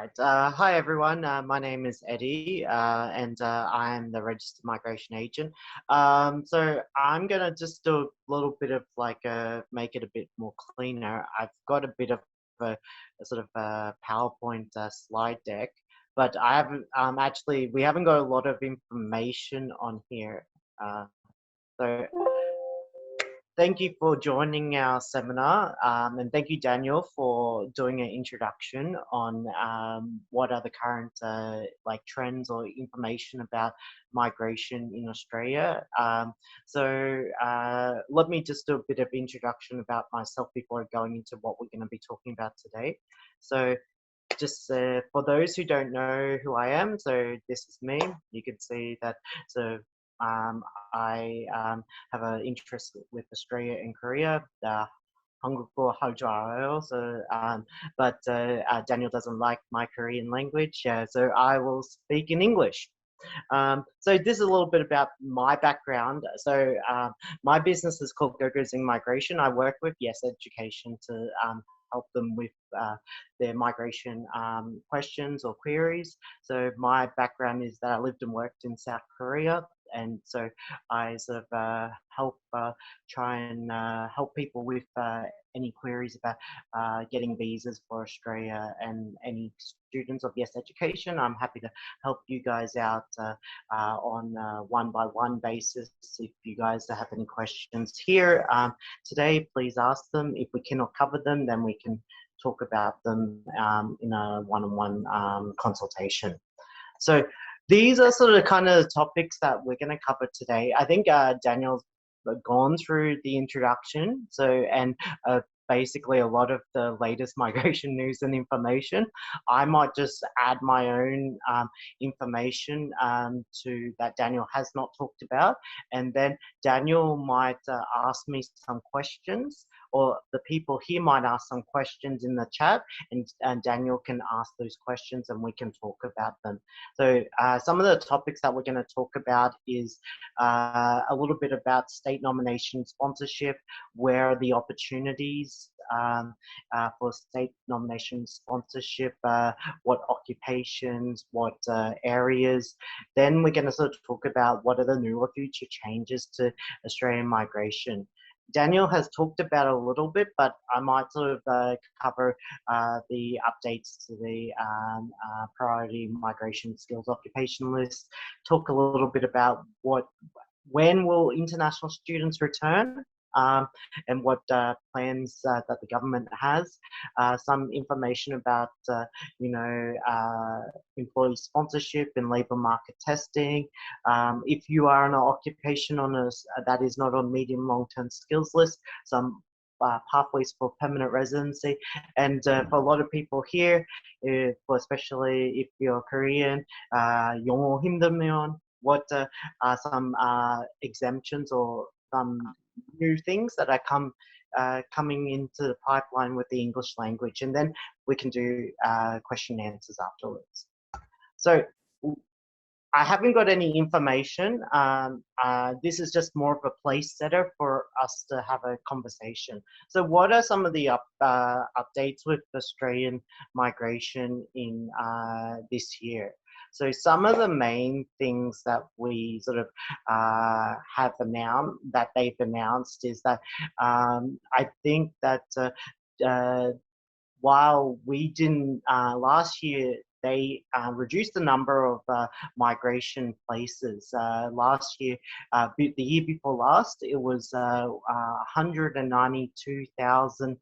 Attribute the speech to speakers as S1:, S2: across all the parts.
S1: right. Hi, everyone. My name is Eddie, and I'm the registered migration agent. So I'm going to just do a little bit of make it a bit more cleaner. I've got a bit of a sort of a PowerPoint slide deck, but I haven't actually, we haven't got a lot of information on here. So thank you for joining our seminar, and thank you, Daniel, for doing an introduction on what are the current trends or information about migration in Australia. Let me just do a bit of introduction about myself before going into what we're going to be talking about today. So just for those who don't know who I am, so this is me. You can see that. So I have an interest with Australia and Korea. 한국어 할 줄 알아요. So, but Daniel doesn't like my Korean language, so I will speak in English. So this is a little bit about my background. So my business is called Go-Go's in Migration. I work with Yes Education to help them with their migration questions or queries. So my background is that I lived and worked in South Korea. And so I sort of help try and help people with any queries about getting visas for Australia, and any students of Yes Education. I'm happy to help you guys out on a one-by-one basis. If you guys have any questions here today, please ask them. If we cannot cover them, then we can talk about them in a one-on-one consultation. So these are sort of kind of topics that we're going to cover today. I think Daniel's gone through the introduction, and basically a lot of the latest migration news and information. I might just add my own information to that Daniel has not talked about, and then Daniel might ask me some questions, or the people here might ask some questions in the chat, and Daniel can ask those questions and we can talk about them. So some of the topics that we're going to talk about is a little bit about state nomination sponsorship, where are the opportunities for state nomination sponsorship, what occupations, what areas. Then we're going to sort of talk about what are the new or future changes to Australian migration. Daniel has talked about a little bit, but I might sort of cover the updates to the priority migration skills occupation list, talk a little bit about when will international students return, and what plans that the government has, some information about employee sponsorship and labour market testing. If you are in an occupation that is not on medium long-term skills list, some pathways for permanent residency, and for a lot of people here, especially if you're Korean, 영어 힘들면, what are some exemptions or some new things that are coming into the pipeline with the English language, and then we can do question and answers afterwards. So I haven't got any information. This is just more of a place setter for us to have a conversation. So what are some of the updates with Australian migration in this year? So some of the main things that we sort of have announced, that they've announced, is that I think that while we didn't last year, they reduced the number of migration places. Last year, the year before last, it was 192,000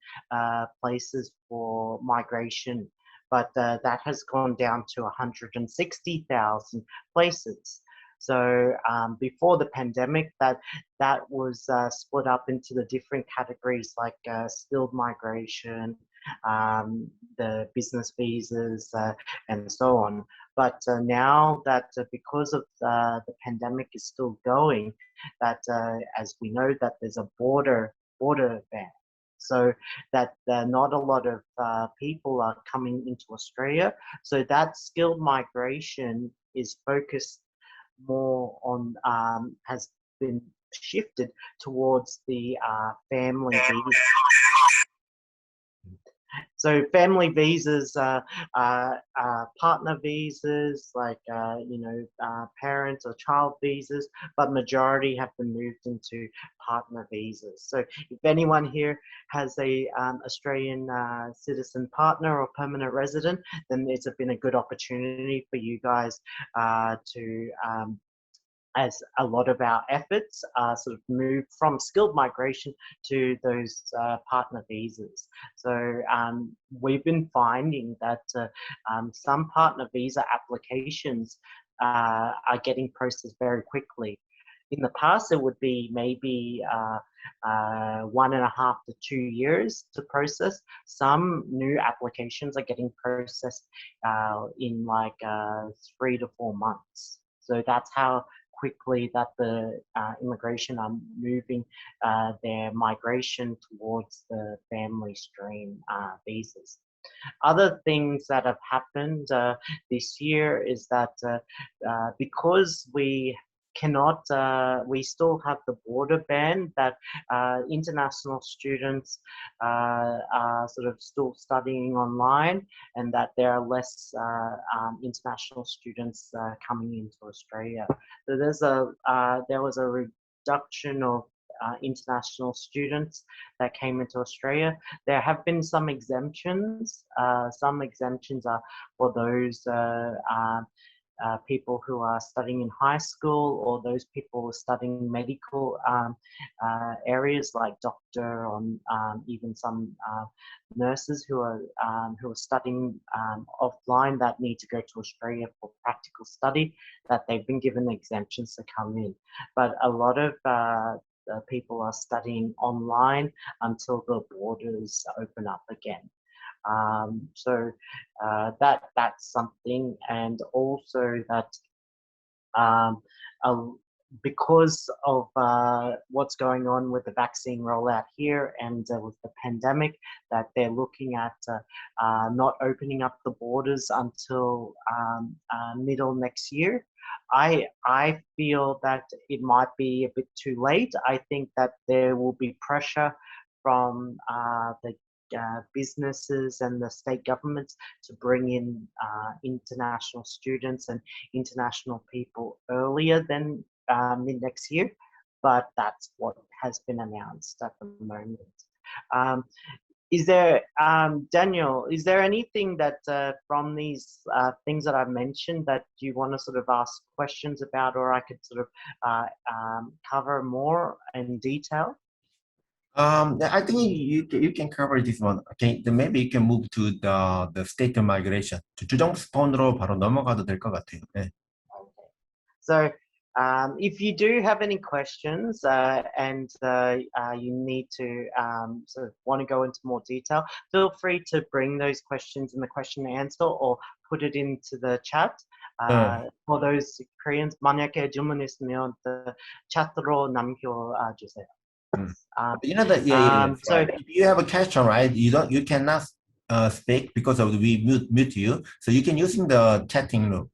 S1: places for migration, but that has gone down to 160,000 places. So before the pandemic, that was split up into the different categories, like skilled migration, the business visas, and so on. But now that because of the pandemic is still going, that as we know, that there's a border ban, so that not a lot of people are coming into Australia. So that skilled migration is focused more on, has been shifted towards the family visa. So family visas, partner visas, like parent or child visas, but majority have been moved into partner visas. So if anyone here has a Australian citizen partner or permanent resident, then it's been a good opportunity for you guys to as a lot of our efforts sort of move from skilled migration to those partner visas. So we've been finding that some partner visa applications are getting processed very quickly. In the past, it would be maybe 1.5 to 2 years to process. Some new applications are getting processed in like 3 to 4 months. So that's how quickly that the immigration are moving their migration towards the family stream visas. Other things that have happened this year is that because we still have the border ban, that international students are sort of still studying online, and that there are less international students coming into Australia. So there was a reduction of international students that came into Australia. There have been some exemptions. Some exemptions are for those people who are studying in high school, or those people studying medical areas like doctor, or even some nurses who are studying offline that need to go to Australia for practical study, that they've been given exemptions to come in. But a lot of people are studying online until the borders open up again. So that's something, and also that because of what's going on with the vaccine rollout here and with the pandemic, that they're looking at not opening up the borders until middle next year. I feel that it might be a bit too late. I think that there will be pressure from the businesses and the state governments to bring in international students and international people earlier than mid next year, but that's what has been announced at the moment. Is there, Daniel, is there anything that from these things that I've mentioned that you want to sort of ask questions about, or I could sort of cover more in detail?
S2: I think you can cover this one. Okay, then maybe you can move to the state of migration. 주정 스폰으로 바로 넘어가도 될 것 같아요. 네.
S1: Okay. So if you do have any questions and you need to sort of want to go into more detail, feel free to bring those questions in the question and answer, or put it into the chat. For those Koreans, 만약에 질문 있으면 chat으로 남겨주세요.
S2: You know that so right. If you have a question, right, you cannot speak because of we mute you, so you can using the chatting room.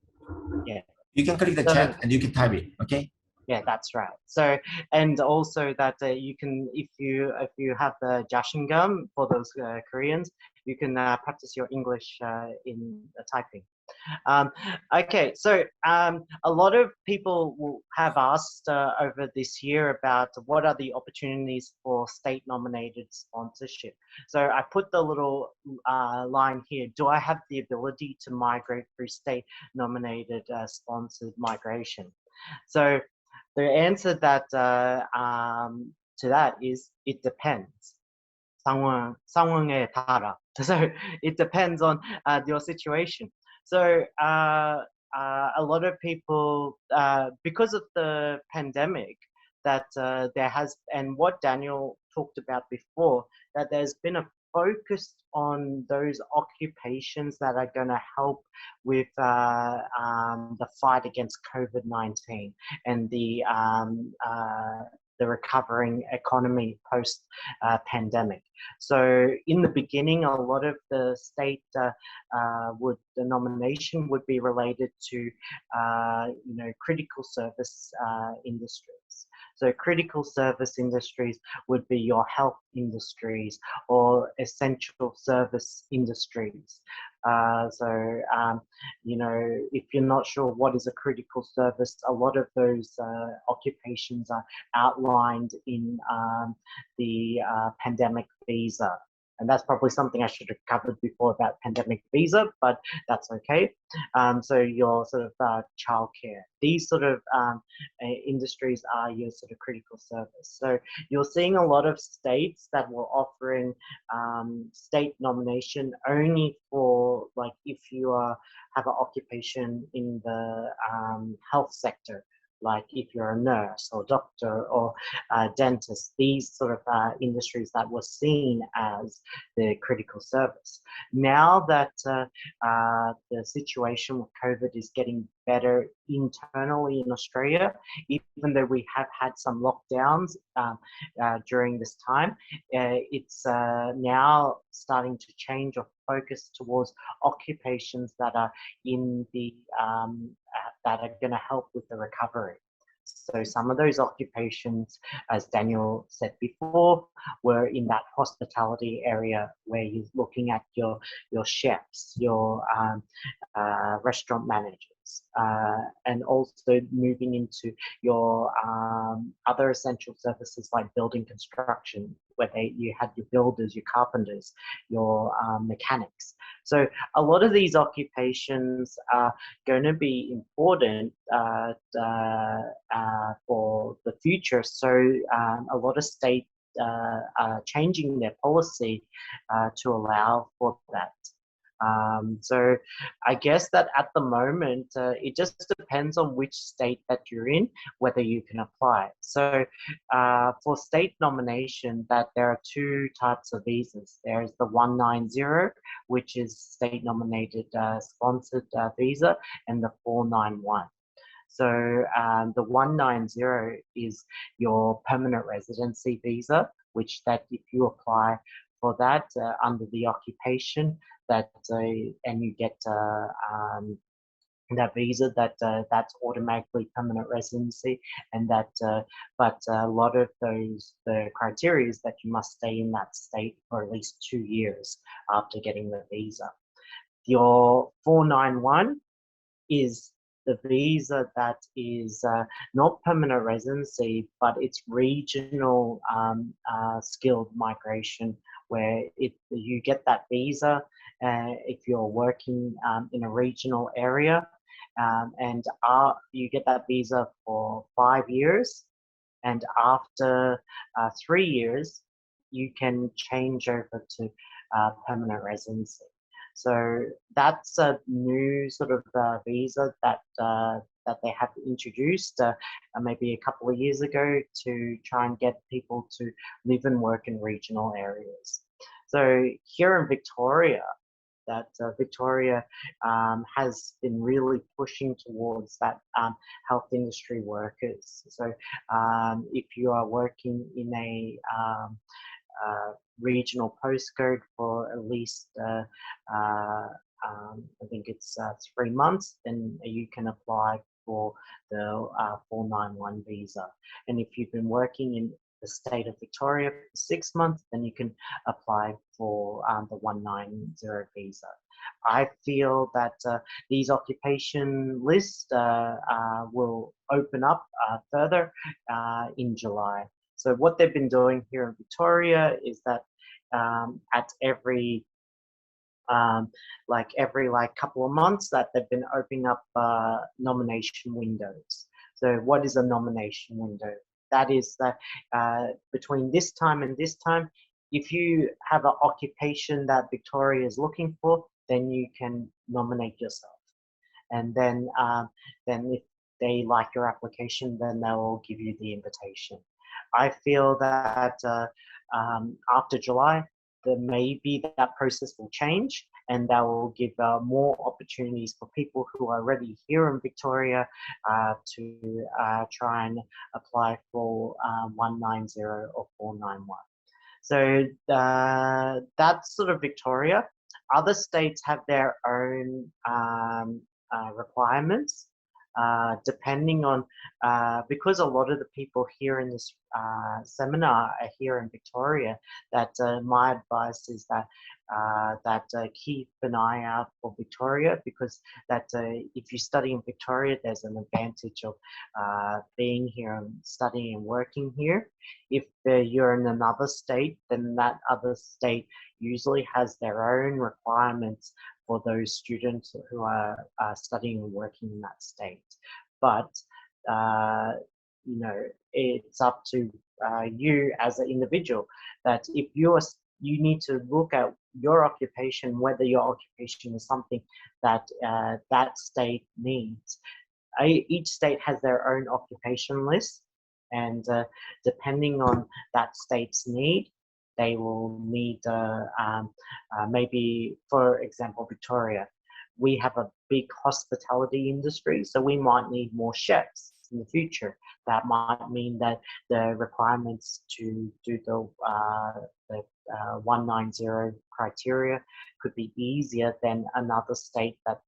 S1: Yeah,
S2: you can click the chat and you can type it. Okay. Yeah,
S1: that's right. So, and also that you can, if you have the 자신감 for those Koreans, you can practice your English in typing. Okay, so a lot of people will have asked over this year about what are the opportunities for state-nominated sponsorship. So I put the little line here, do I have the ability to migrate through state-nominated sponsored migration? So the answer that to that is it depends. 상황에 따라. So it depends on your situation. So a lot of people, because of the pandemic, that there has, and what Daniel talked about before, that there's been a focus on those occupations that are going to help with the fight against COVID-19 and the recovering economy post pandemic. So in the beginning, a lot of the state the nomination would be related to critical service industries. So critical service industries would be your health industries or essential service industries. You know, if you're not sure what is a critical service, a lot of those occupations are outlined in the pandemic visa. And that's probably something I should have covered before about pandemic visa, but that's okay. So your sort of childcare, these sort of industries are your sort of critical service. So you're seeing a lot of states that were offering state nomination only for, like, if you have an occupation in the health sector, like if you're a nurse or doctor or dentist, these sort of industries that were seen as the critical service. Now that the situation with COVID is getting better internally in Australia, even though we have had some lockdowns during this time, it's now starting to change or focus towards occupations that are in the that are going to help with the recovery. So some of those occupations, as Daniel said before, were in that hospitality area where you're looking at your chefs, your restaurant managers, and also moving into your other essential services like building construction, where you had your builders, your carpenters, your mechanics. So a lot of these occupations are going to be important for the future. So a lot of states are changing their policy to allow for that. So I guess that at the moment, it just depends on which state that you're in, whether you can apply. So for state nomination, that there are two types of visas. There's the 190, which is state nominated sponsored visa, and the 491. So the 190 is your permanent residency visa, which that if you apply for that under the occupation, that and you get that visa, that's automatically permanent residency, and that but a lot of the criteria is that you must stay in that state for at least 2 years after getting the visa. Your 491 is the visa that is not permanent residency, but it's regional skilled migration, where you get that visa if you're working in a regional area, and you get that visa for 5 years, and after 3 years, you can change over to permanent residency. So that's a new sort of visa that they have introduced maybe a couple of years ago to try and get people to live and work in regional areas. So here in Victoria, Victoria has been really pushing towards that health industry workers. So if you are working in a regional postcode for at least I think it's 3 months, then you can apply for the 491 visa. And if you've been working in the state of Victoria for 6 months, then you can apply for the 190 visa. I feel that these occupation lists will open up further in July. So what they've been doing here in Victoria is that at every couple of months, that they've been opening up nomination windows. So what is a nomination window? That is that between this time and this time, if you have an occupation that Victoria is looking for, then you can nominate yourself. And then if they like your application, then they will give you the invitation. I feel that after July, maybe that process will change, and that will give more opportunities for people who are already here in Victoria to try and apply for 190 or 491. So that's sort of Victoria. Other states have their own requirements. depending on, because a lot of the people here in this seminar are here in Victoria, that my advice is that keep an eye out for Victoria, because that if you study in Victoria, there's an advantage of being here and studying and working here. If you're in another state, then that other state usually has their own requirements for those students who are studying and working in that state. But you know, it's up to you as an individual, that if you need to look at your occupation, whether your occupation is something that that state needs. Each state has their own occupation list, and depending on that state's need, they will need maybe, for example, Victoria, we have a big hospitality industry, so we might need more chefs in the future. That might mean that the requirements to do the 190 criteria could be easier than another state that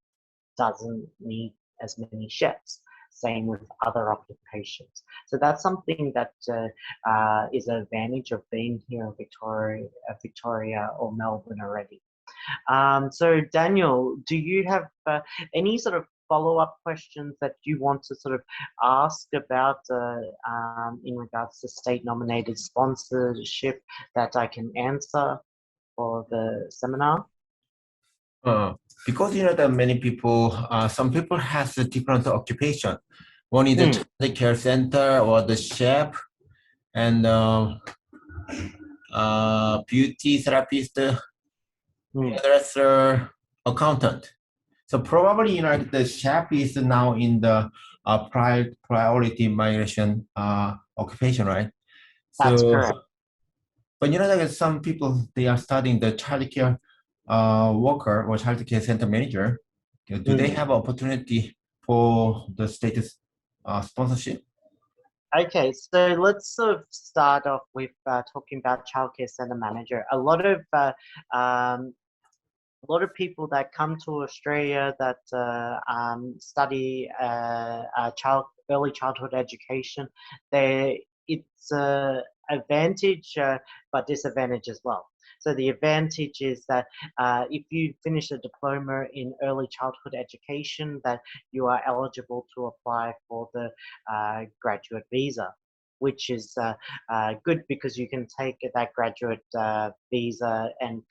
S1: doesn't need as many chefs. Same with other occupations. So that's something that is an advantage of being here in Victoria or Melbourne already. So Daniel, do you have any sort of follow-up questions that you want to sort of ask about in regards to state-nominated sponsorship that I can answer for the seminar?
S2: Because you know that many people, some people has a different occupation. One is the child care center or the chef, and beauty therapist, hairdresser, accountant. So probably you know the chef is now in the priority migration occupation, right?
S1: That's
S2: So,
S1: correct.
S2: but you know that some people, they are studying the childcare worker or childcare center manager. Do they have opportunity for the status sponsorship?
S1: Okay, so let's sort of start off with talking about childcare center manager. A lot of people that come to Australia that study early childhood education, it's an advantage but disadvantage as well. So the advantage is that if you finish a diploma in early childhood education, that you are eligible to apply for the graduate visa, which is good because you can take that graduate visa and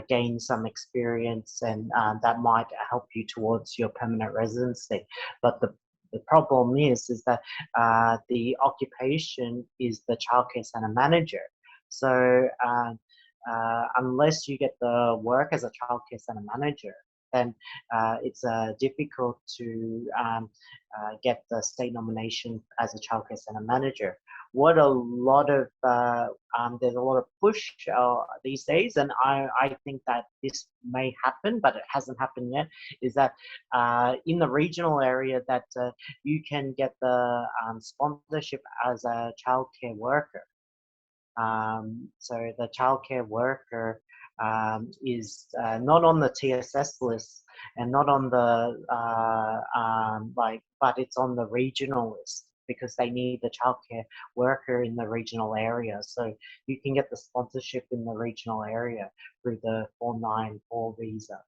S1: gain some experience, and that might help you towards your permanent residency. But the problem is that the occupation is the childcare center manager. So unless you get the work as a childcare center manager, then it's difficult to get the state nomination as a childcare center manager. What a lot of there's a lot of push these days, and I think that this may happen, but it hasn't happened yet, is that in the regional area that you can get the sponsorship as a childcare worker. So the childcare worker is not on the TSS list and not on the but it's on the regional list, because they need the childcare worker in the regional area. So you can get the sponsorship in the regional area through the 494 visa.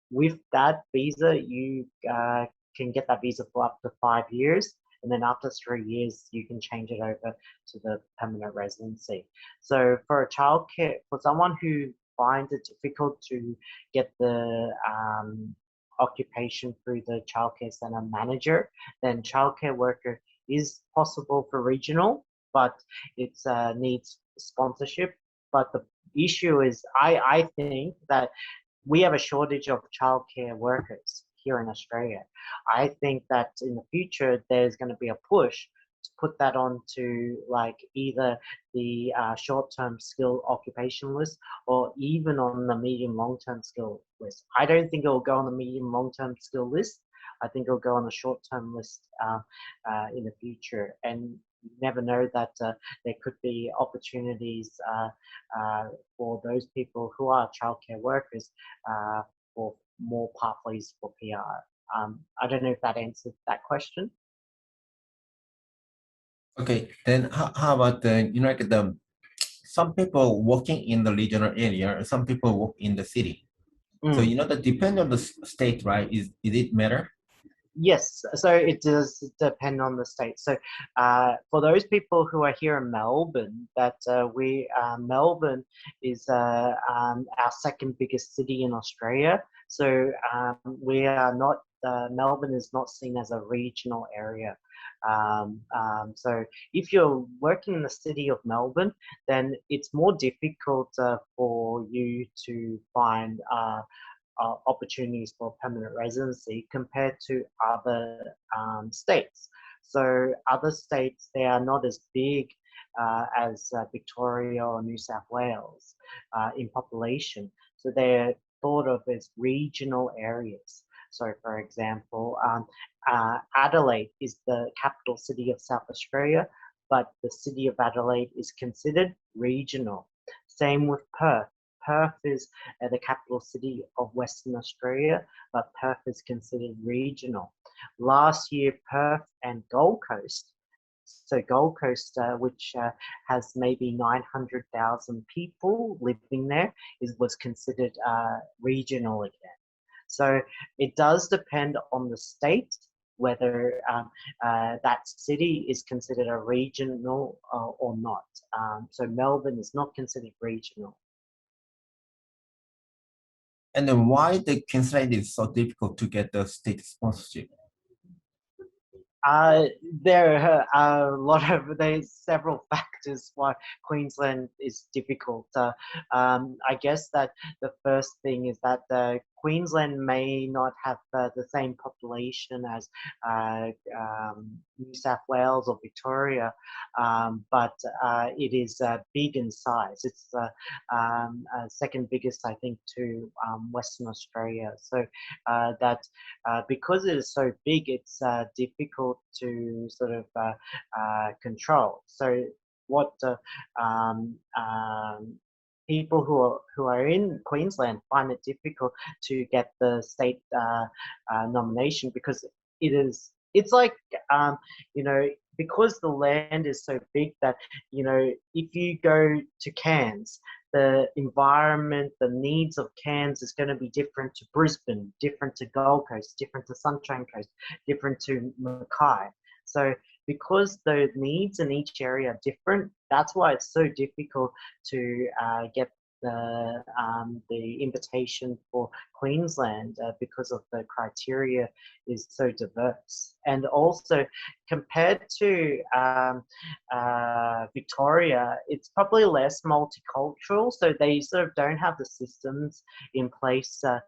S1: With that visa, you can get that visa for up to 5 years. And then after 3 years, you can change it over to the permanent residency. So for someone who finds it difficult to get the occupation through the childcare center manager, then childcare worker is possible for regional, but it needs sponsorship. But the issue is, I think that we have a shortage of childcare workers here in Australia. I think that in the future, there's going to be a push to put that onto like either the short-term skill occupation list or even on the medium long-term skill list. I don't think it'll go on the medium long-term skill list. I think it'll go on the short-term list in the future. And you never know that there could be opportunities for those people who are childcare workers for more pathways for PR I don't know if that answered that question.
S2: Okay, then how about some people working in the regional area, some people work in the city. So that depend on the state, right? Is it matter?
S1: Yes, so it does depend on the state. So for those people who are here in Melbourne, Melbourne is our second biggest city in Australia. So we are not, Melbourne is not seen as a regional area. So if you're working in the city of Melbourne, then it's more difficult for you to find opportunities for permanent residency compared to other states. So other states, they are not as big as Victoria or New South Wales in population. So they're thought of as regional areas. So for example, Adelaide is the capital city of South Australia, but the city of Adelaide is considered regional. Same with Perth. Perth is the capital city of Western Australia, but Perth is considered regional. Last year, Perth and Gold Coast, so Gold Coast, which has maybe 900,000 people living there, was considered regional again. So it does depend on the state whether that city is considered a regional or not. So Melbourne is not considered regional.
S2: And then why the Queensland is so difficult to get the state sponsorship?
S1: There are there's several factors why Queensland is difficult. I guess that the first thing is that Queensland may not have the same population as New South Wales or Victoria, but it is big in size. It's second biggest, I think, to Western Australia. So because it is so big, it's difficult to sort of control. So what people who are in Queensland find it difficult to get the state nomination because it's like because the land is so big that if you go to Cairns, the environment, the needs of Cairns is going to be different to Brisbane, different to Gold Coast, different to Sunshine Coast, different to Mackay. So because the needs in each area are different, that's why it's so difficult to get the invitation for Queensland because of the criteria is so diverse. And also compared to Victoria, it's probably less multicultural, so they sort of don't have the systems in place to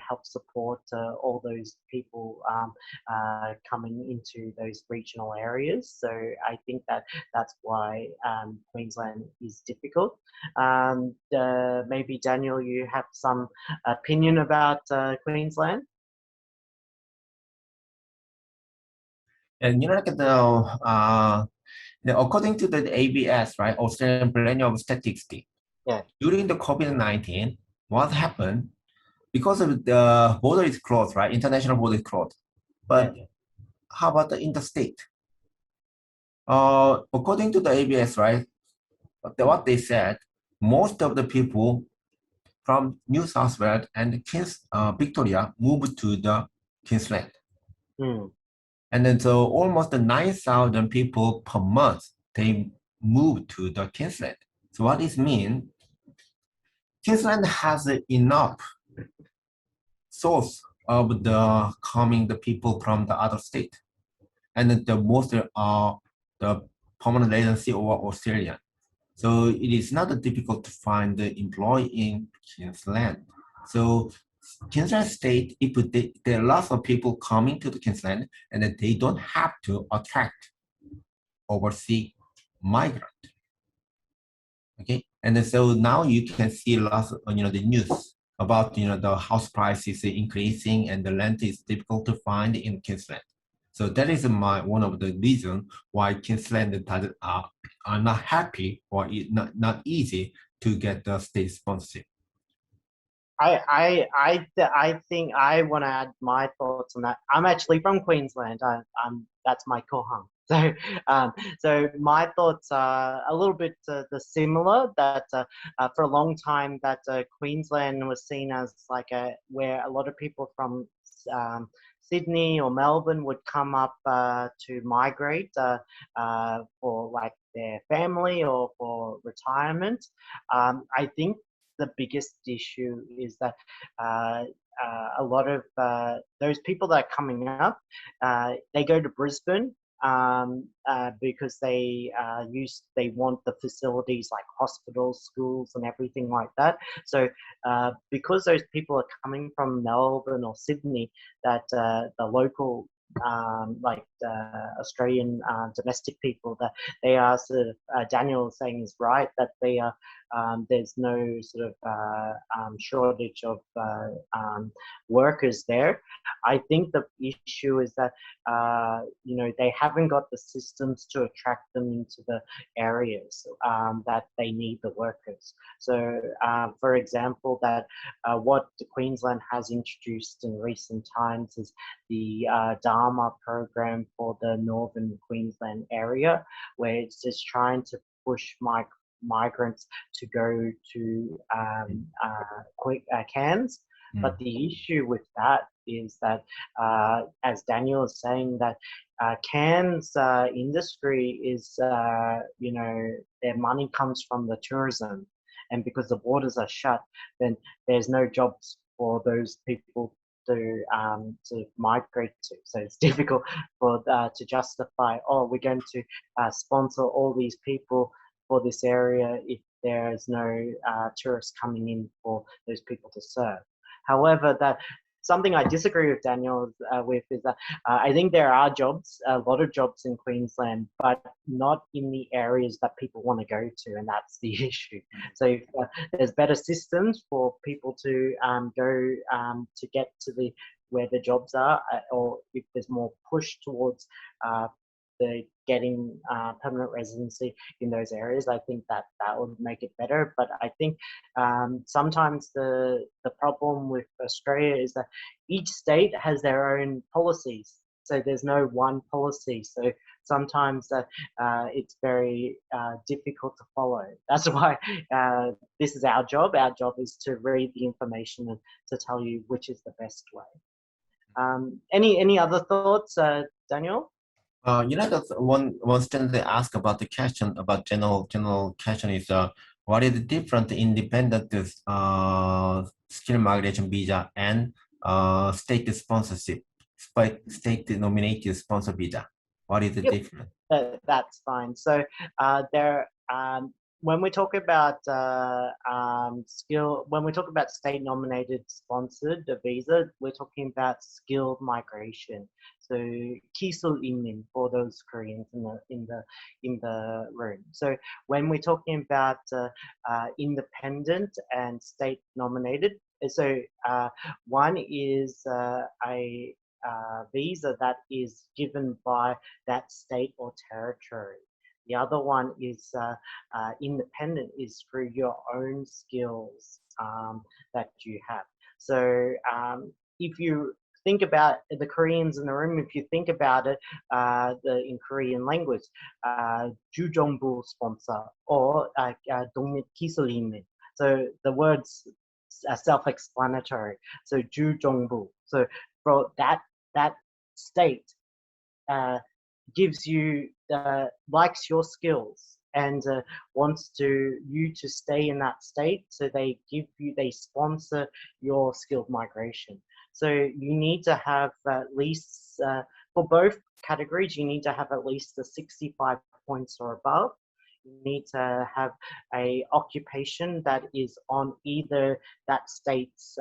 S1: help support all those people coming into those regional areas. So I think that's why Queensland is difficult. Maybe Daniel, you have some opinion about Queensland?
S2: And according to the ABS, right, Australian Bureau of Statistics, during the COVID-19, what happened? Because of the border is closed, right? International border is closed. But how about the interstate? According to the ABS, right, what they said, most of the people from New South Wales and Victoria moved to the Queensland. And then so almost 9,000 people per month, they moved to the Queensland. So what this means, Queensland has enough source of the coming the people from the other state. And then the most are the permanent residency or Australian. So it is not difficult to find the employee in Queensland. So Queensland state, if there are lots of people coming to the Queensland, and that they don't have to attract overseas migrant. Okay, and then so now you can see lots of the news about the house prices increasing and the land is difficult to find in Queensland. So that is one of the reasons why Queensland are not happy or not easy to get the state sponsorship.
S1: I think I want to add my thoughts on that. I'm actually from Queensland. That's my kohang. So my thoughts are a little bit the similar. That for a long time that Queensland was seen as like where a lot of people from Sydney or Melbourne would come up to migrate for like their family or for retirement. I think the biggest issue is that a lot of those people that are coming up, they go to Brisbane because they want the facilities like hospitals, schools, and everything like that. So because those people are coming from Melbourne or Sydney, that the local like Australian domestic people, that they are sort of Daniel is saying is right, that they are there's no sort of shortage of workers there. I think the issue is that you know, they haven't got the systems to attract them into the areas that they need the workers. So for example, that what Queensland has introduced in recent times is the Dharma program for the northern Queensland area, where it's just trying to push migrants to go to Cairns. But the issue with that is that, as Daniel is saying, that Cairns industry is, you know, their money comes from the tourism, and because the borders are shut, then there's no jobs for those people to migrate to. So it's difficult for to justify, oh, we're going to sponsor all these people for this area if there is no tourists coming in for those people to serve. However, that something I disagree with Daniel with is that I think there are jobs, a lot of jobs in Queensland, but not in the areas that people want to go to, and that's the issue. So if there's better systems for people to go to get to where the jobs are, or if there's more push towards the getting permanent residency in those areas, I think that would make it better. But I think sometimes the problem with Australia is that each state has their own policies. So there's no one policy. So sometimes it's very difficult to follow. That's why this is our job. Our job is to read the information and to tell you which is the best way. Any other thoughts, Daniel?
S2: You know, that's one student they ask about the question about general question is what is the difference independent skill migration visa and state sponsorship, state nominated sponsor visa? What is the difference?
S1: That's fine. So there. When we talk about when we talk about state-nominated sponsored visa, we're talking about skilled migration. So 기술 이민 for those Koreans in the room. So when we're talking about independent and state-nominated, so one is a visa that is given by that state or territory. The other one is independent, is through your own skills that you have. So if you think about the Koreans in the room, if you think about it in Korean language, 주정부 sponsor or 독립 기술인민. So the words are self-explanatory. So 주정부. So for that state gives you likes your skills and wants you to stay in that state, so they sponsor your skilled migration. So you need to have at least for both categories, you need to have at least 65 points or above. You need to have a occupation that is on either that state's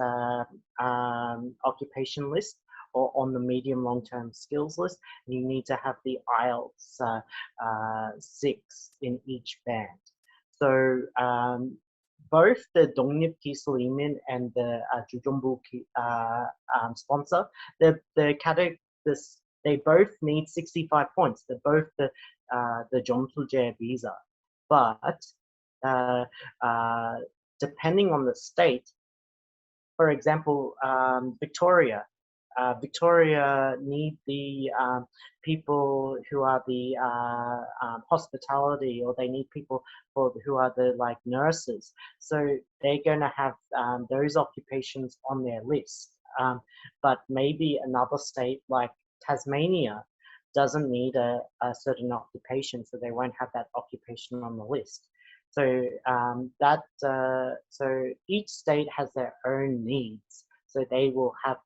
S1: occupation list or on the medium long-term skills list. And you need to have the IELTS 6 in each band. So both the 독립 기술 이민 and the 주정부 sponsor, they both need 65 points. They're both the 점수제 visa, but depending on the state, for example, Victoria. Victoria need the people who are the hospitality, or they need people who are the like nurses. So they're going to have those occupations on their list. But maybe another state like Tasmania doesn't need a certain occupation, so they won't have that occupation on the list. So so each state has their own needs, so they will have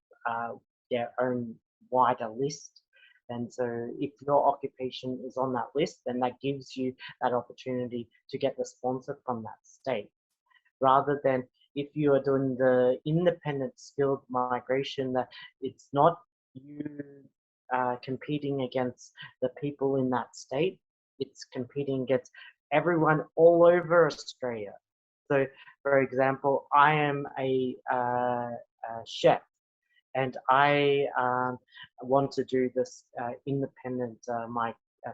S1: their own wider list. And so if your occupation is on that list, then that gives you that opportunity to get the sponsor from that state, rather than if you are doing the independent skilled migration, that it's not you competing against the people in that state, it's competing against everyone all over Australia. So for example, I am a chef, and I want to do this independent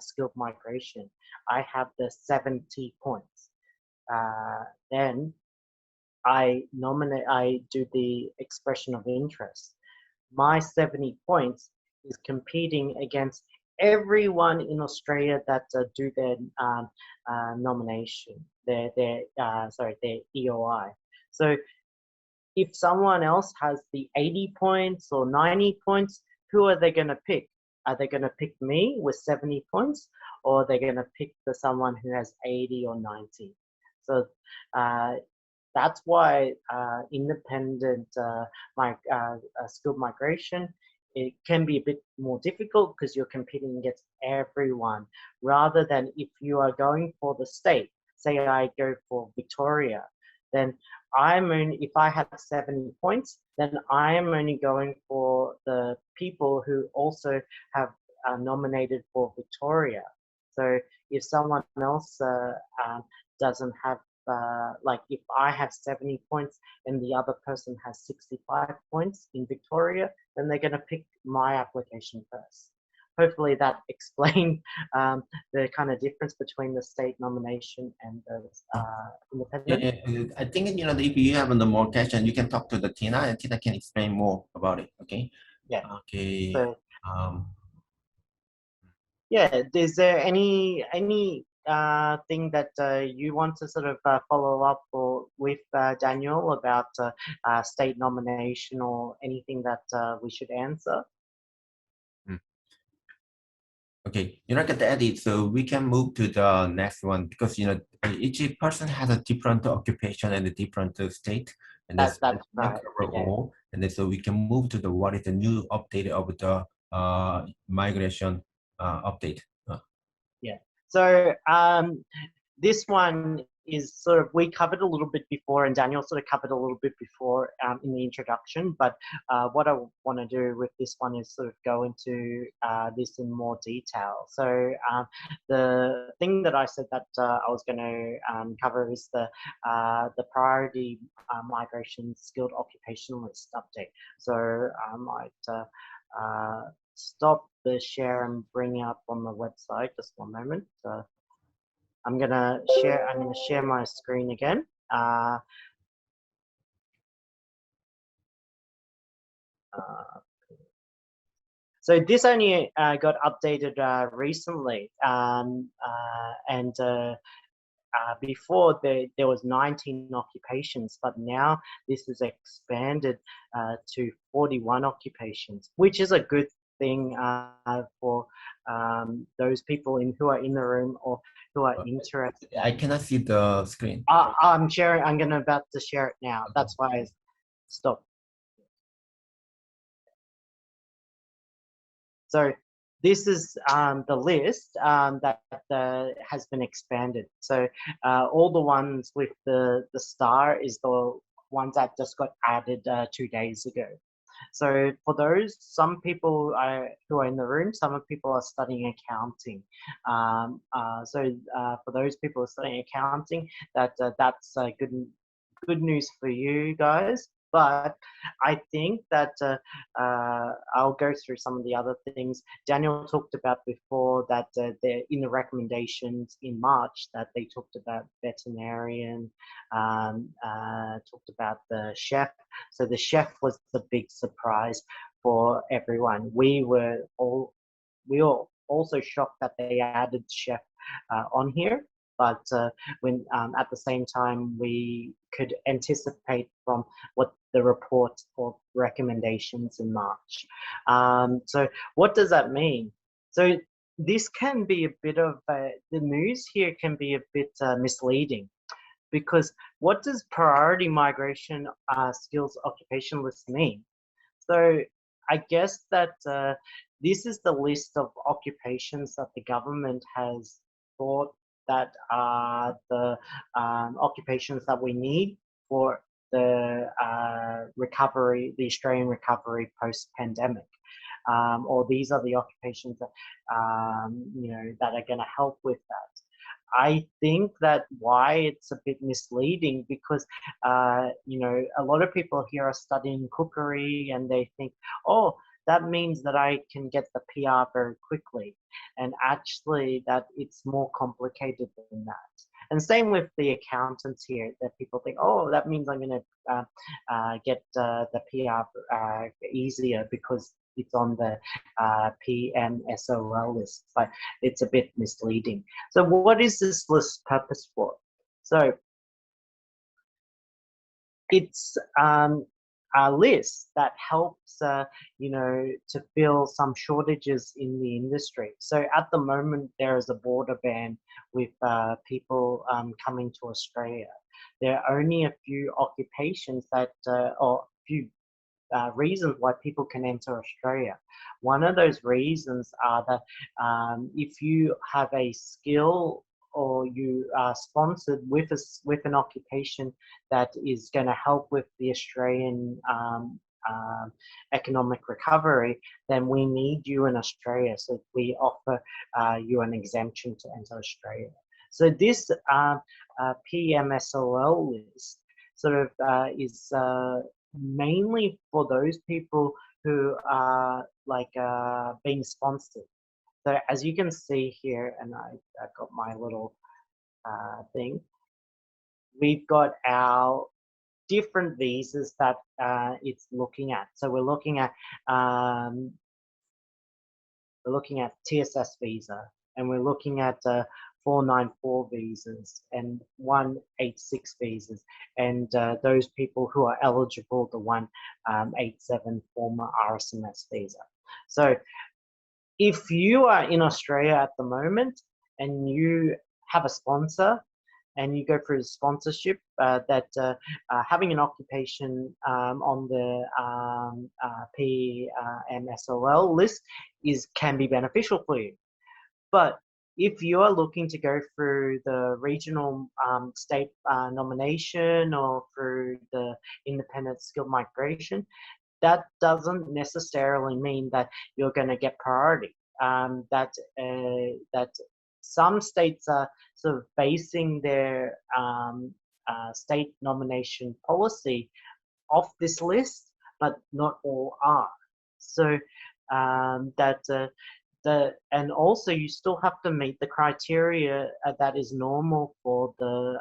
S1: skilled migration. I have the 70 points. Then I do the expression of interest. My 70 points is competing against everyone in Australia that do their nomination, their EOI. So if someone else has the 80 points or 90 points, who are they going to pick? Are they going to pick me with 70 points, or are they going to pick someone who has 80 or 90? So that's why independent skilled migration, it can be a bit more difficult because you're competing against everyone, rather than if you are going for the state. Say I go for Victoria, then if I have 70 points, then I am only going for the people who also have nominated for Victoria. So if someone else doesn't have, like if I have 70 points and the other person has 65 points in Victoria, then they're going to pick my application first. Hopefully that explained the kind of difference between the state nomination and the independent.
S2: I think, if you have the more question, you can talk to the Tina, and Tina can explain more about it. Okay.
S1: Yeah.
S2: Okay.
S1: So, yeah. Is there any thing that you want to sort of follow up with Daniel about state nomination, or anything that we should answer?
S2: Okay, you're not going to edit, so we can move to the next one, because each person has a different occupation and a different state, and
S1: that's right.
S2: All, and then so we can move to what is the new update of the migration update.
S1: Yeah. So this one is sort of, we covered a little bit before, and Daniel sort of covered a little bit before in the introduction, but what I want to do with this one is sort of go into this in more detail. So the thing that I said that I was going to cover is the priority migration skilled occupation list update. So I might stop the share and bring up on the website, just one moment. I'm gonna share my screen again. So this only got updated recently, and before there was 19 occupations, but now this is expanded to 41 occupations, which is a good thing for those people who are in the room or who are interested.
S2: I cannot see the screen.
S1: I'm sharing. I'm about to share it now. That's why I stopped. So this is the list that has been expanded. So all the ones with the star is the ones that just got added 2 days ago. So for those, some people who are in the room, some people are studying accounting. So for those people who are studying accounting, that's good news for you guys. But I think that I'll go through some of the other things Daniel talked about before, that in the recommendations in March that they talked about veterinarian, talked about the chef. So the chef was the big surprise for everyone. We were also shocked that they added chef on here. But when at the same time, we could anticipate from what the report or recommendations in March. So what does that mean? So this can be a bit of, the news here can be a bit misleading, because what does priority migration skills occupation list mean? So I guess that this is the list of occupations that the government has thought that are the occupations that we need for the recovery, the Australian recovery post-pandemic. Or these are the occupations that, that are going to help with that. I think that why it's a bit misleading, because, a lot of people here are studying cookery and they think, oh, that means that I can get the PR very quickly. And actually that it's more complicated than that. And same with the accountants here, that people think, oh, that means I'm going to get the PR easier because it's on the PMSOL list, but it's a bit misleading. So what is this list purpose for? So it's a list that helps, to fill some shortages in the industry. So at the moment, there is a border ban with people coming to Australia. There are only a few occupations that, or a few reasons why people can enter Australia. One of those reasons are that if you have a skill or you are sponsored with an occupation that is going to help with the Australian economic recovery, then we need you in Australia. So we offer you an exemption to enter Australia. So this PMSOL list sort of is mainly for those people who are being sponsored. So as you can see here, and I got my little thing, we've got our different visas that it's looking at. So we're looking at TSS visa, and we're looking at 494 visas and 186 visas, and those people who are eligible, the 187 former RSMS visa. So if you are in Australia at the moment and you have a sponsor and you go through the sponsorship, having an occupation on the PMSOL list can be beneficial for you. But if you are looking to go through the regional state nomination or through the independent skilled migration, that doesn't necessarily mean that you're going to get priority. That some states are sort of basing their state nomination policy off this list, but not all are. So and also you still have to meet the criteria that is normal for the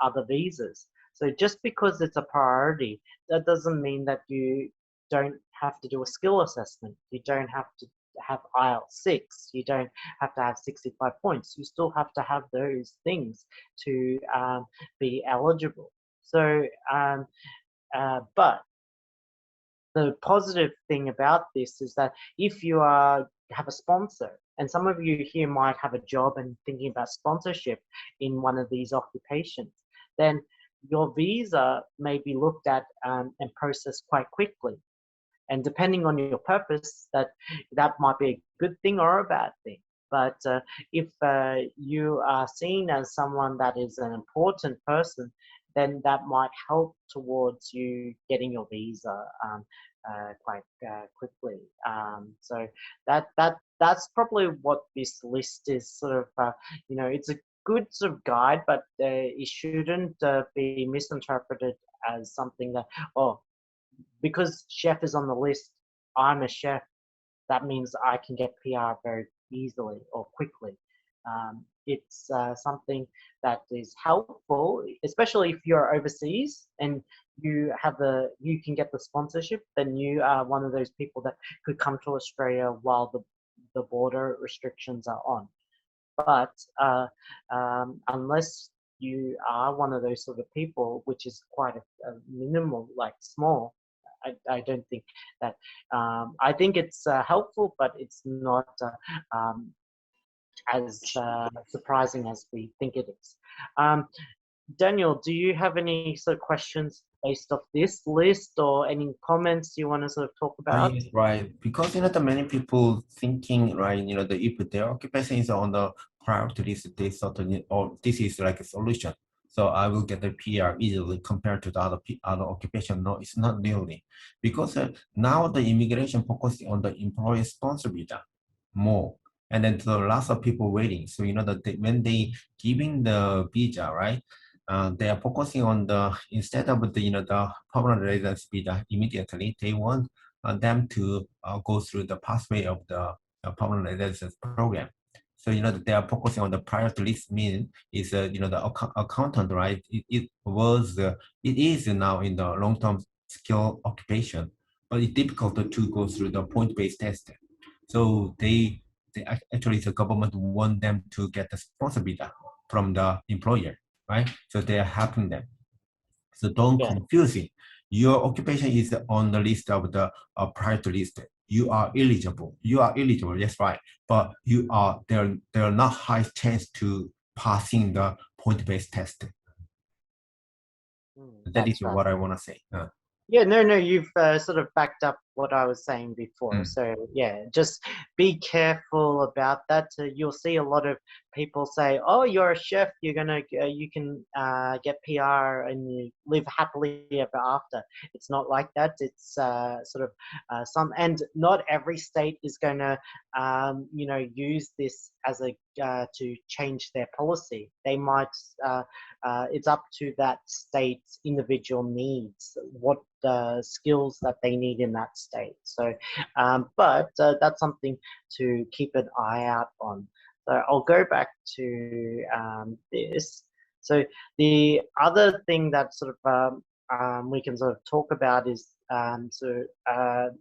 S1: other visas. So just because it's a priority, that doesn't mean that you don't have to do a skill assessment. You don't have to have IELTS 6. You don't have to have 65 points. You still have to have those things to be eligible. So, but the positive thing about this is that if you have a sponsor, and some of you here might have a job and thinking about sponsorship in one of these occupations, then your visa may be looked at and processed quite quickly. And depending on your purpose, that might be a good thing or a bad thing. But if you are seen as someone that is an important person, then that might help towards you getting your visa quite quickly. So that's probably what this list is sort of. It's a good sort of guide, but it shouldn't be misinterpreted as something that, oh, because chef is on the list, I'm a chef. That means I can get PR very easily or quickly. It's something that is helpful, especially if you're overseas and you can get the sponsorship. Then you are one of those people that could come to Australia while the border restrictions are on. But unless you are one of those sort of people, which is quite a minimal, like small, I don't think that. I think it's helpful, but it's not as surprising as we think it is. Daniel, do you have any sort of questions based off this list or any comments you want to sort of talk about?
S2: Yes, right. Because the many people thinking, right, that if their occupation is on the priority list, they certainly, or this is like a solution. So I will get the PR easily compared to the other occupation. No, it's not really, because now the immigration focusing on the employer sponsor visa more, and then there are lots of people waiting. So that when they giving the visa, right, they are focusing on the, instead of the permanent residence visa immediately, they want them to go through the pathway of the permanent residence program. So they are focusing on the priority list. Mean is the accountant, right? It is now in the long-term skill occupation, but it's difficult to go through the point-based test. So they actually, the government want them to get the sponsor visa from the employer, right? So they are helping them. So don't confuse it. Your occupation is on the list of the priority list. You are eligible. That's right. But there are not high chance to passing the point-based test. That is
S1: Right.
S2: what I want to say.
S1: Yeah, no, you've sort of backed up what I was saying before. So yeah, just be careful about that. You'll see a lot of people say, "Oh, you're a chef. You can get PR and you live happily ever after." It's not like that. It's sort of and not every state is going to use this as a to change their policy. They might. It's up to that state's individual needs, what skills that they need in that state. So, but that's something to keep an eye out on. So I'll go back to this. So the other thing that sort of we can sort of talk about is the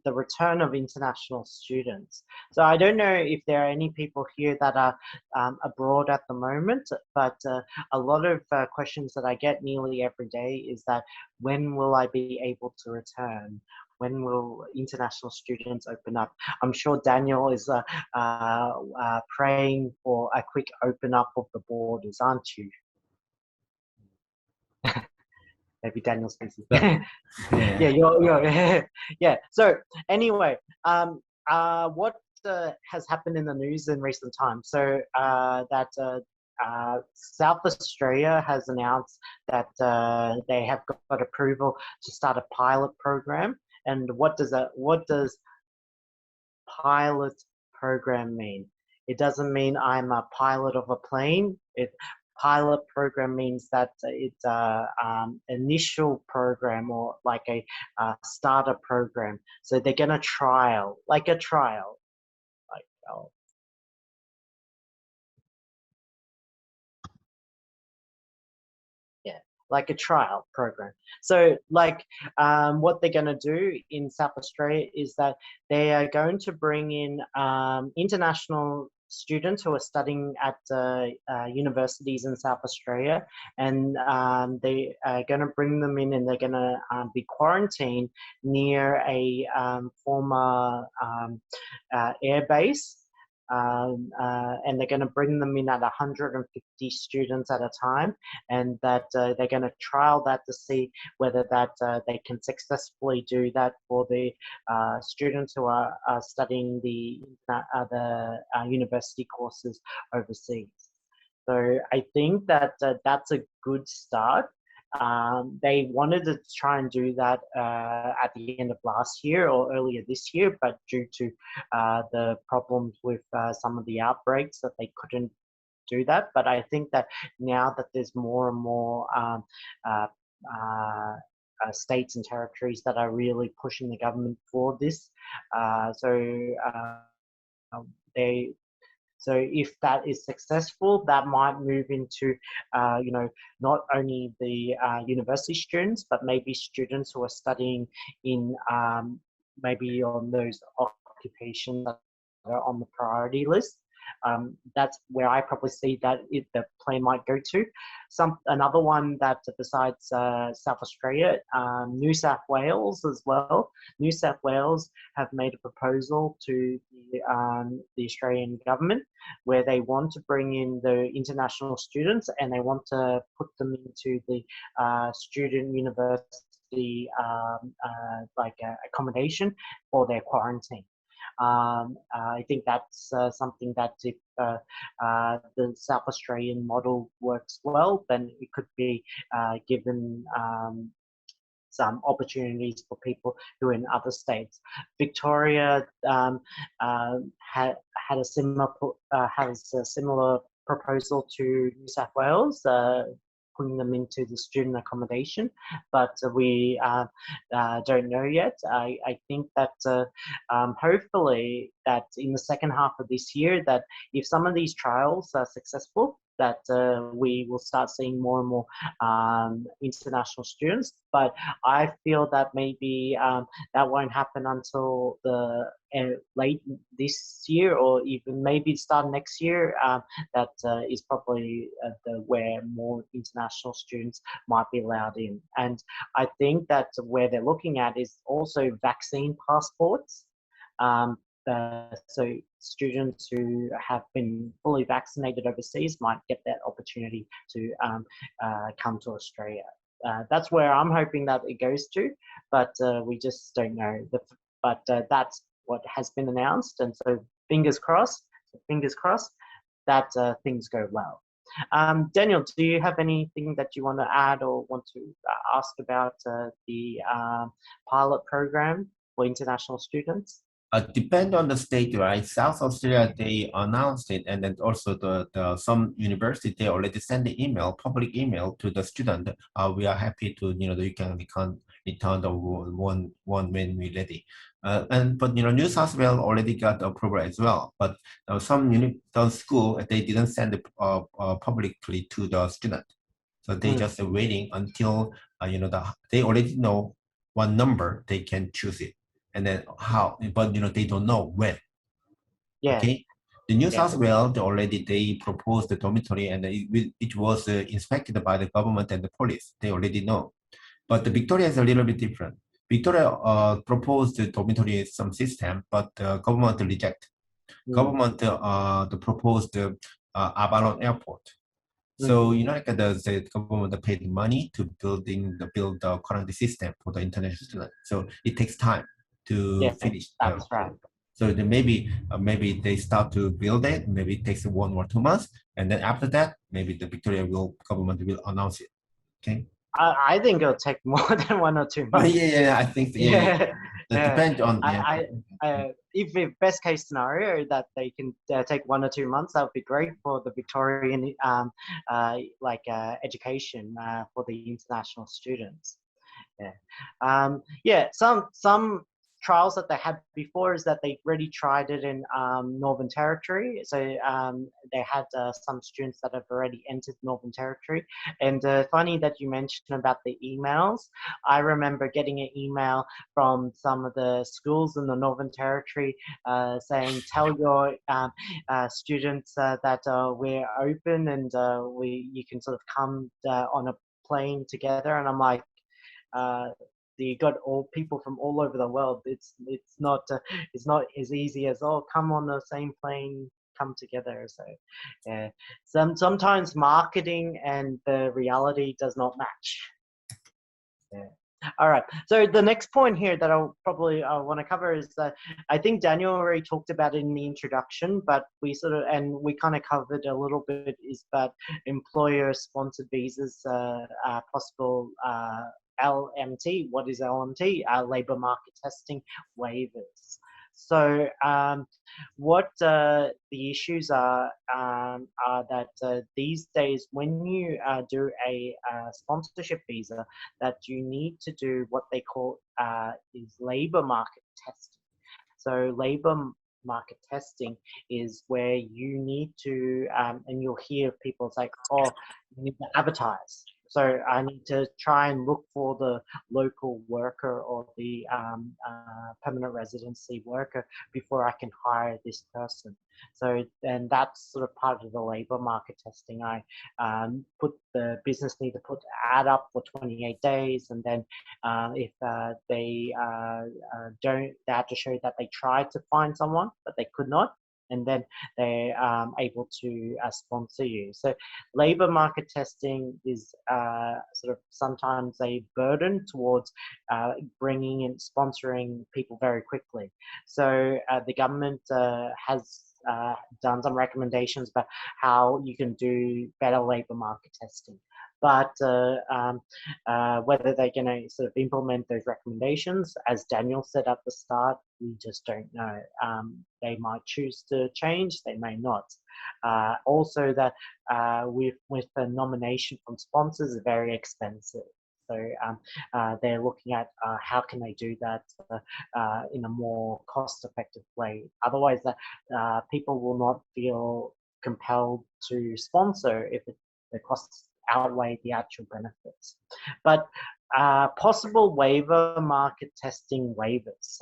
S1: return of international students. So I don't know if there are any people here that are abroad at the moment, but a lot of questions that I get nearly every day is that when will I be able to return? When will international students open up? I'm sure Daniel is praying for a quick open up of the borders, aren't you? Maybe Daniel's busy. Yeah. So anyway, what has happened in the news in recent times? So South Australia has announced that they have got approval to start a pilot program. And what does pilot program mean? It doesn't mean I'm a pilot of a plane. Pilot program means that it's initial program or like a starter program. So they're going to trial, like a trial. Like a trial program. So like what they're going to do in South Australia is that they are going to bring in international students who are studying at universities in South Australia, and they are going to bring them in and they're going to be quarantined near a former air base. And they're going to bring them in at 150 students at a time, and that they're going to trial that to see whether that they can successfully do that for the students who are studying the university courses overseas. So I think that that's a good start. They wanted to try and do that at the end of last year or earlier this year, but due to the problems with some of the outbreaks that they couldn't do that. But I think that now that there's more and more states and territories that are really pushing the government for this. So if that is successful, that might move into, not only the university students, but maybe students who are studying in maybe on those occupations that are on the priority list. That's where I probably see that the plan might go to. Another one that besides South Australia, New South Wales as well. New South Wales have made a proposal to the Australian government where they want to bring in the international students and they want to put them into the student university accommodation for their quarantine. I think that's something that if the South Australian model works well, then it could be given some opportunities for people who are in other states. Victoria has a similar proposal to New South Wales, putting them into the student accommodation, but we don't know yet. I think that hopefully that in the second half of this year, that if some of these trials are successful, that we will start seeing more and more international students. But I feel that maybe that won't happen until the late this year, or even maybe start next year. That is probably where more international students might be allowed in. And I think that where they're looking at is also vaccine passports. So students who have been fully vaccinated overseas might get that opportunity to come to Australia. That's where I'm hoping that it goes to, but we just don't know. But that's what has been announced, and so fingers crossed that things go well. Daniel, do you have anything that you want to add or want to ask about the pilot program for international students?
S2: Depend on the state, right? South Australia, they announced it, and then also some university, they already send the email, public email to the student. We are happy to, you can return the one when we're ready. But New South Wales already got approval as well. But some school, they didn't send it publicly to the student, so they just waiting until they already know what number they can choose it. And then how, but they don't know when.
S1: Yeah.
S2: Okay. The New South Wales they proposed the dormitory, and it was inspected by the government and the police. They already know. But the Victoria is a little bit different. Victoria proposed the dormitory some system, but the government reject. Government proposed Avalon Airport. So the government paid money to build the quarantine system for the international students. So it takes time to finish.
S1: That's right.
S2: So maybe they start to build it. Maybe it takes 1 or 2 months, and then after that, maybe the Victoria government will announce it. Okay.
S1: I think it'll take more than 1 or 2 months.
S2: Yeah, I think. It depends on.
S1: If the best case scenario that they can take 1 or 2 months, that would be great for the Victorian education for the international students. Some trials that they had before is that they already tried it in Northern Territory. So they had some students that have already entered Northern Territory. And funny that you mentioned about the emails. I remember getting an email from some of the schools in the Northern Territory saying, tell your students that we're open and you can sort of come on a plane together. And I'm like, you got all people from all over the world. It's not as easy as, oh, come on the same plane, come together. So yeah, sometimes marketing and the reality does not match. Yeah. All right. So the next point here that I'll probably want to cover is that I think Daniel already talked about it in the introduction, but we kind of covered a little bit is that employer-sponsored visas are possible. LMT, what is LMT? Labor market testing waivers. So what the issues are that these days, when you do a sponsorship visa, that you need to do what they call is labor market testing. So labor market testing is where you need to, and you'll hear people say, oh, you need to advertise. So I need to try and look for the local worker or the permanent residency worker before I can hire this person. So, and that's sort of part of the labor market testing. I put the business need to put ad up for 28 days, and then if they don't, they have to show that they tried to find someone but they could not, and then they're able to sponsor you. So labor market testing is sort of sometimes a burden towards bringing and sponsoring people very quickly. So the government has done some recommendations about how you can do better labor market testing. But whether they're going to sort of implement those recommendations, as Daniel said at the start, we just don't know. They might choose to change, they may not. Also, that with the nomination from sponsors is very expensive. So they're looking at how can they do that in a more cost-effective way. Otherwise, people will not feel compelled to sponsor if the costs outweigh the actual benefits. But possible labor market testing waivers.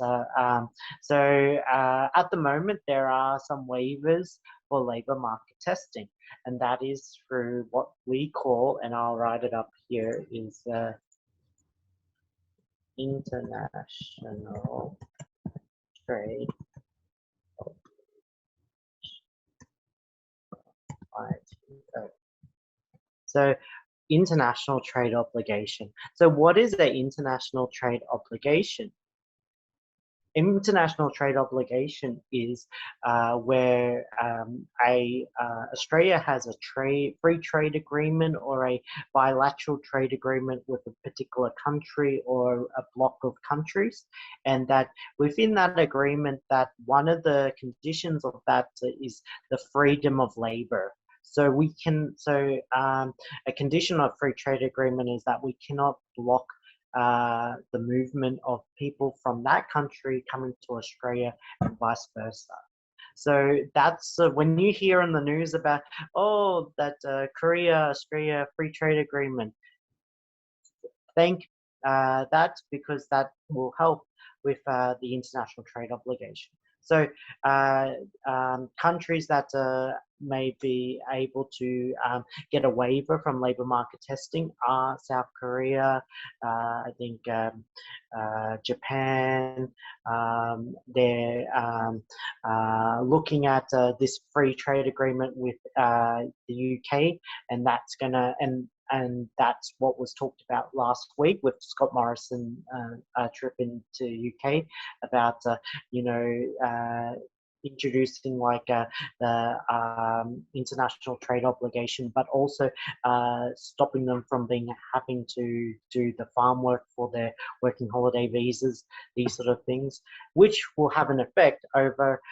S1: So at the moment, there are some waivers for labor market testing, and that is through what we call, and I'll write it up here, is international trade. So international trade obligation. So what is an international trade obligation? International trade obligation is where Australia has a free trade agreement or a bilateral trade agreement with a particular country or a block of countries, and that within that agreement, that one of the conditions of that is the freedom of labor. So we can, a condition of free trade agreement is that we cannot block the movement of people from that country coming to Australia and vice versa. So that's when you hear in the news about, oh, that Korea-Australia free trade agreement, thank that, because that will help with the international trade obligation. So countries that may be able to get a waiver from labor market testing are South Korea, I think Japan. They're looking at this free trade agreement with the UK, and that's gonna, and that's what was talked about last week with Scott Morrison trip into UK about introducing like the international trade obligation, but also stopping them from having to do the farm work for their working holiday visas, these sort of things, which will have an effect over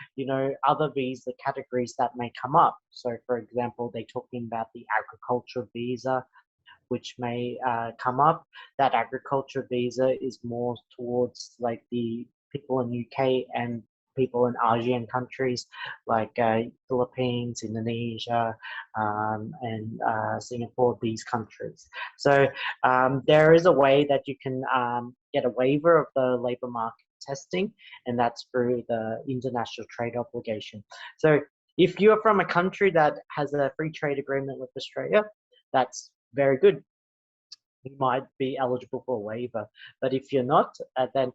S1: other visa categories that may come up. So for example, they're talking about the agriculture visa, which may come up. That agriculture visa is more towards like the people in UK and people in ASEAN countries like Philippines, Indonesia, and Singapore, these countries. So there is a way that you can get a waiver of the labor market testing, and that's through the international trade obligation. So if you're from a country that has a free trade agreement with Australia, that's very good. You might be eligible for a waiver, but if you're not, then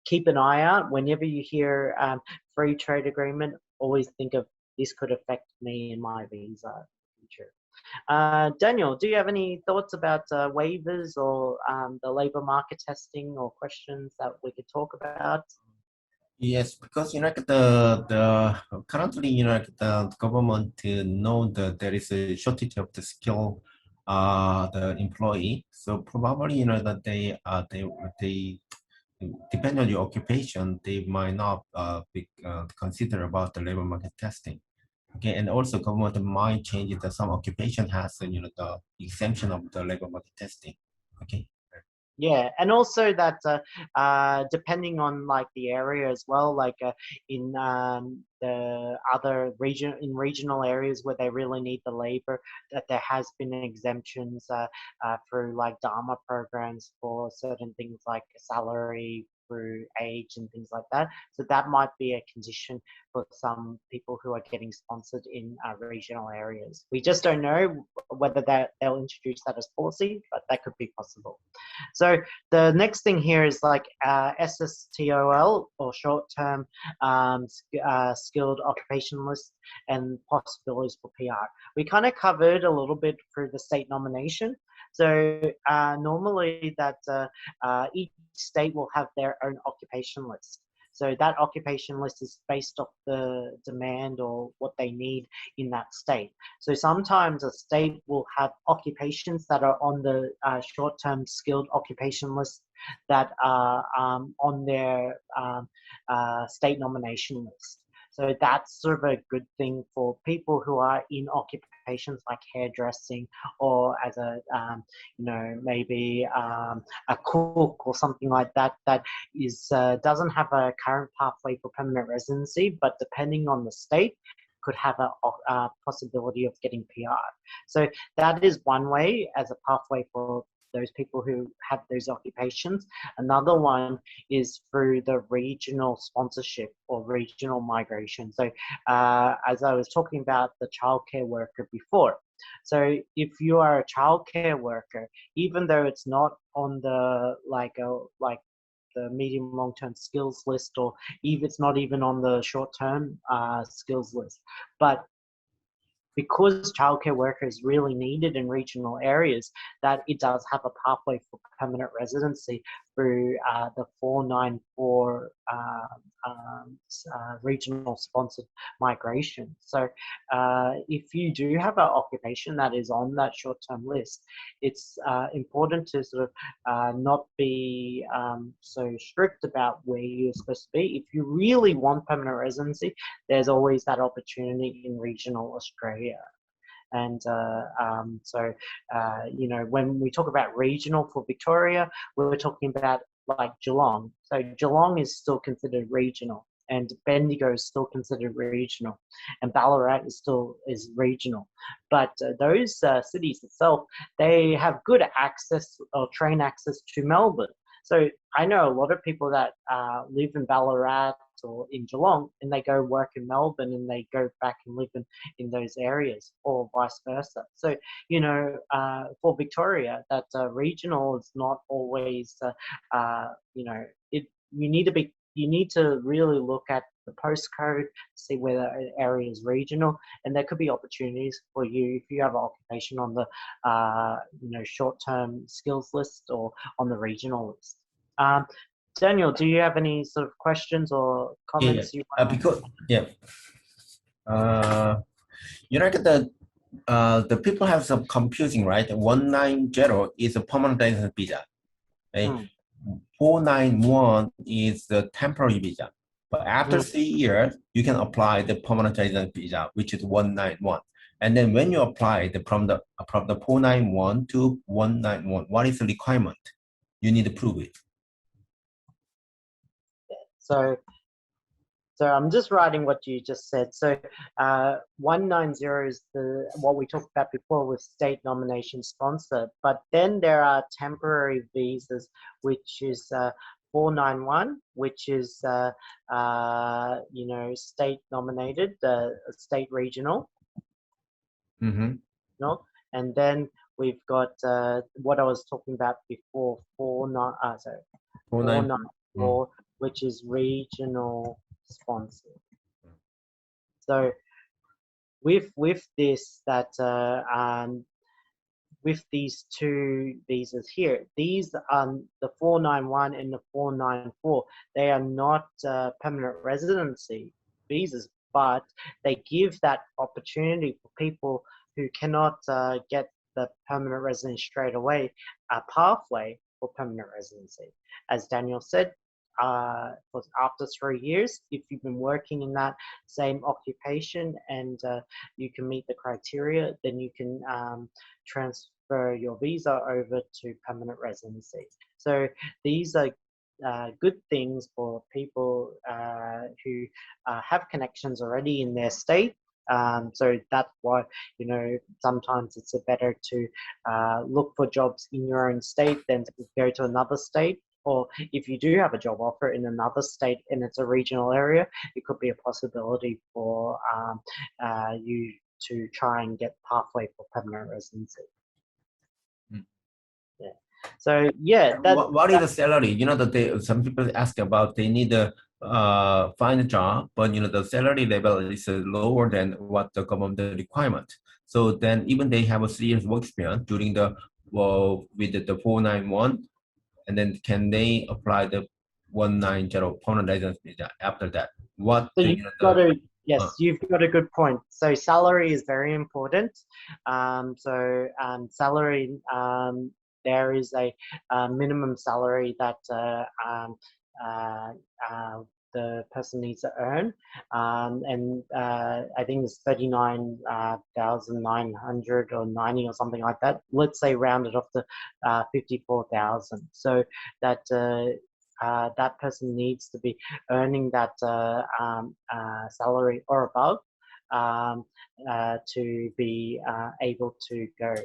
S1: keep an eye out. Whenever you hear free trade agreement, always think of this could affect me in my visa in the future. Daniel, do you have any thoughts about waivers or the labor market testing, or questions that we could talk about?
S2: Yes, because the currently the government know that there is a shortage of the skill the employee, so probably that they depending on your occupation, they might not be considered about the labor market testing. Okay, and also government might change that some occupation has, the exemption of the labor market testing. Okay.
S1: Yeah, and also that depending on like the area as well, like in the other regional areas where they really need the labor, that there has been exemptions through like Dharma programs for certain things like salary, through age and things like that. So that might be a condition for some people who are getting sponsored in regional areas. We just don't know whether they'll introduce that as policy, but that could be possible. So the next thing here is like SSTOL, or short-term skilled occupation list, and possibilities for PR. We kind of covered a little bit through the state nomination. So normally that each state will have their own occupation list. So that occupation list is based off the demand or what they need in that state. So sometimes a state will have occupations that are on the short-term skilled occupation list that are on their state nomination list. So that's sort of a good thing for people who are in occupations like hairdressing, or as a, maybe a cook or something like that, that is doesn't have a current pathway for permanent residency, but depending on the state, could have a possibility of getting PR. So that is one way as a pathway for those people who have those occupations. Another one is through the regional sponsorship or regional migration. So as I was talking about the childcare worker before, so if you are a childcare worker, even though it's not on the the medium long-term skills list, or even it's not even on the short-term skills list, but because childcare worker is really needed in regional areas, that it does have a pathway for permanent residency through the 494 regional sponsored migration. So if you do have an occupation that is on that short-term list, it's important to sort of not be so strict about where you're supposed to be. If you really want permanent residency, there's always that opportunity in regional Australia. And when we talk about regional for Victoria, we're talking about like Geelong. So Geelong is still considered regional, and Bendigo is still considered regional, and Ballarat is regional. But those cities itself, they have good access or train access to Melbourne. So I know a lot of people that live in Ballarat or in Geelong, and they go work in Melbourne, and they go back and live in those areas, or vice versa. So, for Victoria, that regional is not always, you need to really look at the postcode, see whether an area is regional, and there could be opportunities for you if you have an occupation on the short-term skills list or on the regional list. Daniel, do you have any sort of questions or comments?
S2: The people have some confusing, right? 190 is a permanent resident visa. Right? 491 is the temporary visa. But after 3 years, you can apply the permanent resident visa, which is 191. And then when you apply from the 491 to 191, what is the requirement? You need to prove it.
S1: So I'm just writing what you just said. So 190 is what we talked about before with state nomination sponsor. But then there are temporary visas, which is 491, which is state nominated, state regional. No, and then we've got what I was talking about before, 494, which is regional sponsored. So with this, that with these two visas here, these the 491 and the 494, they are not permanent residency visas, but they give that opportunity for people who cannot get the permanent residency straight away, a pathway for permanent residency. As Daniel said, after 3 years, if you've been working in that same occupation and you can meet the criteria, then you can transfer your visa over to permanent residency. So these are good things for people who have connections already in their state. So that's why, you know, sometimes it's better to look for jobs in your own state than to go to another state. Or if you do have a job offer in another state and it's a regional area, it could be a possibility for you to try and get pathway for permanent residency. Yeah. So yeah,
S2: what is the salary? You know that some people ask about they need to find a job, but you know the salary level is lower than what the government requirement. So then even they have a 3 years work experience during the with the 491, and then can they apply the 190 permanent residence visa after that? What
S1: So
S2: the,
S1: you've got to, yes, you've got a good point. So salary is very important. Salary, there is a minimum salary that the person needs to earn, and I think it's 39,900 or 90 or something like that. Let's say rounded off to 54,000. So that that person needs to be earning that salary or above to be able to go.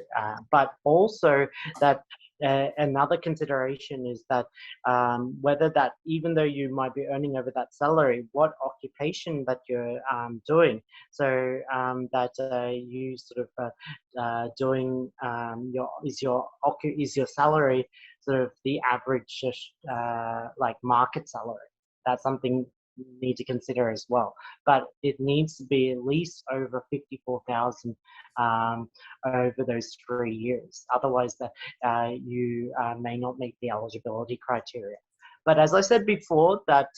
S1: But also that another consideration is that whether that, even though you might be earning over that salary, what occupation that you're doing. So that you sort of doing is your salary sort of the average like market salary. That's something you need to consider as well. But it needs to be at least over 54,000 over those 3 years. Otherwise, you may not meet the eligibility criteria. But as I said before, that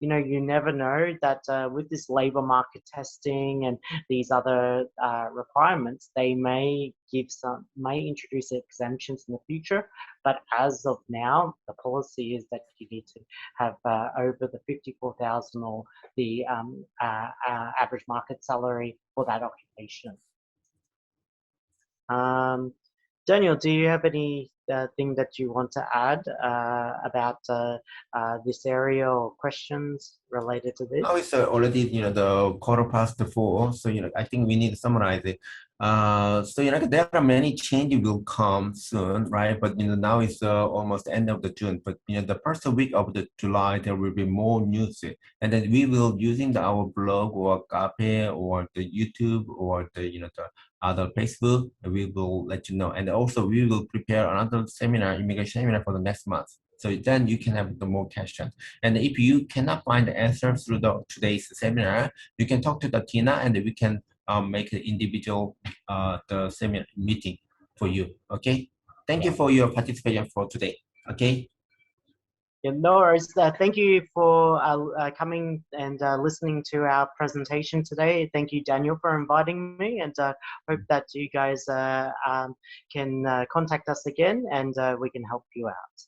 S1: you know, you never know that with this labour market testing and these other requirements, they may introduce exemptions in the future. But as of now, the policy is that you need to have over the 54,000 or the average market salary for that occupation. Daniel, do you have any thing that you want to add about this area or questions related to this?
S2: Now it's already, you know, the 4:15, so you know I think we need to summarize it. So you know there are many changes will come soon, right? But you know now it's almost end of the June. But you know the first week of the July there will be more news, and then we will using our blog or Cafe or the YouTube or the the other Facebook. We will let you know, and also we will prepare another seminar, immigration seminar for the next month. So then you can have the more questions. And if you cannot find the answer through today's seminar, you can talk to the Tina, and we can make an individual the seminar meeting for you. Okay. Thank you for your participation for today. Okay.
S1: Yeah, no worries. Thank you for coming and listening to our presentation today. Thank you, Daniel, for inviting me, and hope that you guys can contact us again and we can help you out.